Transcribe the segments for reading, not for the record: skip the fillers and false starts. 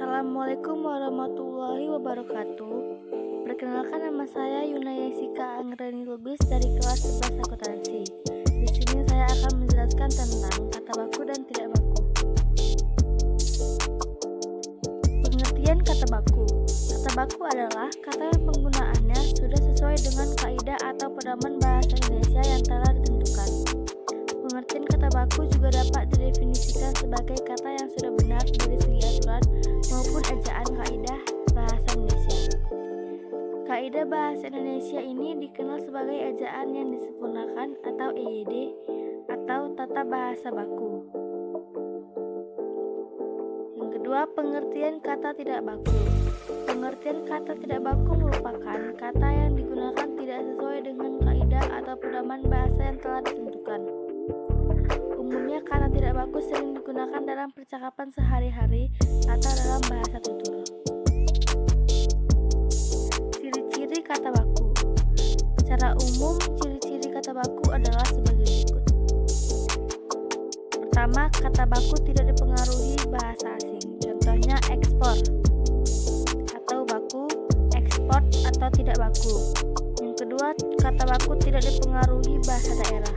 Assalamualaikum warahmatullahi wabarakatuh. Perkenalkan, nama saya Yuna Yesika Anggreni Lubis dari kelas 11 akuntansi. Di sini saya akan menjelaskan tentang kata baku dan tidak baku. Pengertian kata baku. Kata baku adalah kata yang penggunaannya sudah sesuai dengan kaidah atau pedoman bahasa Indonesia yang telah ditentukan. Pengertian kata baku juga dapat didefinisikan sebagai kata yang sudah benar dari segi aturan maupun ejaan kaidah bahasa Indonesia. Kaidah bahasa Indonesia ini dikenal sebagai ejaan yang disempurnakan atau EYD atau tata bahasa baku. Yang kedua, pengertian kata tidak baku. Pengertian kata tidak baku merupakan kata yang digunakan tidak sesuai dengan kaidah atau pedoman bahasa yang telah ditentukan. Umumnya kata tidak baku sering digunakan dalam percakapan sehari-hari atau dalam bahasa tutur. Ciri-ciri kata baku. Secara umum, ciri-ciri kata baku adalah sebagai berikut. Pertama, kata baku tidak dipengaruhi bahasa asing. Contohnya ekspor atau baku, ekspor atau tidak baku. Yang kedua, kata baku tidak dipengaruhi bahasa daerah.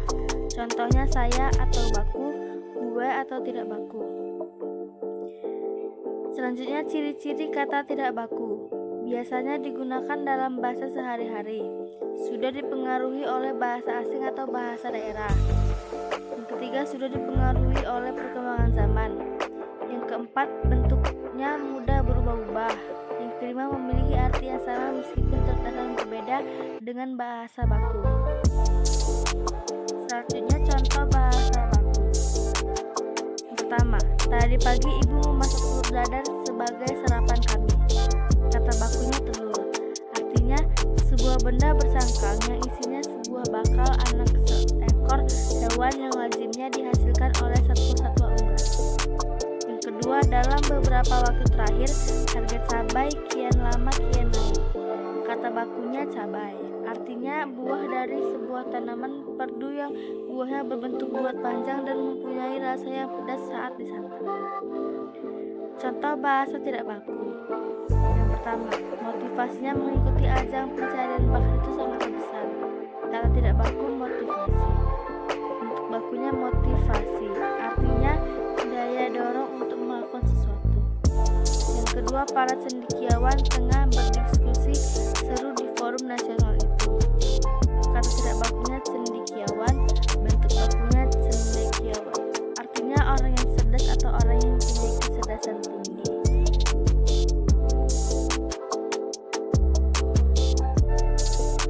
Contohnya saya atau baku, gue atau tidak baku. Selanjutnya, ciri-ciri kata tidak baku. Biasanya digunakan dalam bahasa sehari-hari. Sudah dipengaruhi oleh bahasa asing atau bahasa daerah. Yang ketiga, sudah dipengaruhi oleh perkembangan zaman. Yang keempat, bentuknya mudah berubah-ubah. Yang kelima, memiliki arti yang sama meskipun terkadang berbeda dengan bahasa baku. Selanjutnya, contoh bahasa baku. Pertama, tadi pagi ibu memasak telur dadar sebagai sarapan kami. Kata bakunya telur. Artinya, sebuah benda bersangkang yang isinya sebuah bakal anak seekor hewan yang lazimnya dihasilkan oleh satwa-satwa unggas. Yang kedua, dalam beberapa waktu terakhir, harga cabai kian lama kian naik. Kata bakunya cabai. Artinya buah dari sebuah tanaman perdu yang buahnya berbentuk bulat panjang dan mempunyai rasa yang pedas saat disantap. Contoh bahasa tidak baku. Yang pertama, motivasinya mengikuti ajang pencarian bakat itu sangat besar. Kata tidak baku motivasi. Untuk bakunya motivasi, artinya daya dorong untuk melakukan sesuatu. Yang kedua, para cendekiawan tengah berdiskusi seru di forum nasional itu. Kata tidak bakunya cendekiawan, bentuk bakunya cendekiawan. Artinya orang yang cerdas atau orang yang mempunyai kecerdasan.